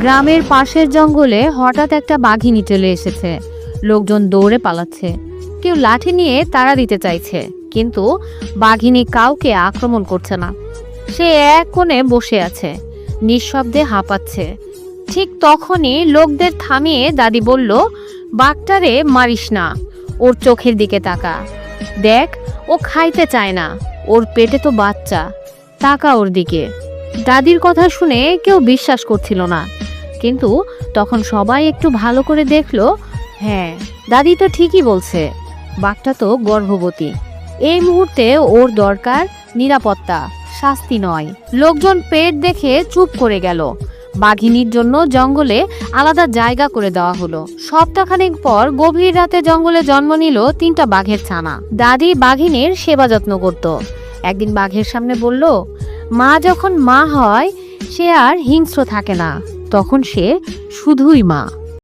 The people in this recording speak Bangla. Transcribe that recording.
গ্রামের পাশের জঙ্গলে হঠাৎ একটা বাঘিনী চলে এসেছে। লোকজন দৌড়ে পালাচ্ছে, কেউ লাঠি নিয়ে তাড়া দিতে চাইছে, কিন্তু বাঘিনী কাউকে আক্রমণ করছে না। সে এক কোণে বসে আছে, নিঃশব্দে হাঁপাচ্ছে। ঠিক তখনই লোকদের থামিয়ে দাদি বলল, বাঘটারে মারিস না, ওর চোখের দিকে তাকা, দেখ ও খাইতে চায় না, ওর পেটে তো বাচ্চা, তাকা ওর দিকে। দাদির কথা শুনে কেউ বিশ্বাস করছিল না, কিন্তু তখন সবাই একটু ভালো করে দেখলো, হ্যাঁ, দাদি তো ঠিকই বলছে, বাঘটা তো গর্ভবতী। এই মুহূর্তে ওর দরকার নিরাপত্তা, শাস্তি নয়। লোকজন পেট দেখে চুপ করে গেল। বাঘিনীর জন্য জঙ্গলে আলাদা জায়গা করে দেওয়া হলো। সপ্তাহখানেক পর গভীর রাতে জঙ্গলে জন্ম নিল 3টা বাঘের ছানা। দাদি বাঘিনীর সেবা যত্ন করত। একদিন বাঘের সামনে বলল, মা যখন মা হয় সে আর হিংস্র থাকে না, তখন সে শুধুই মা।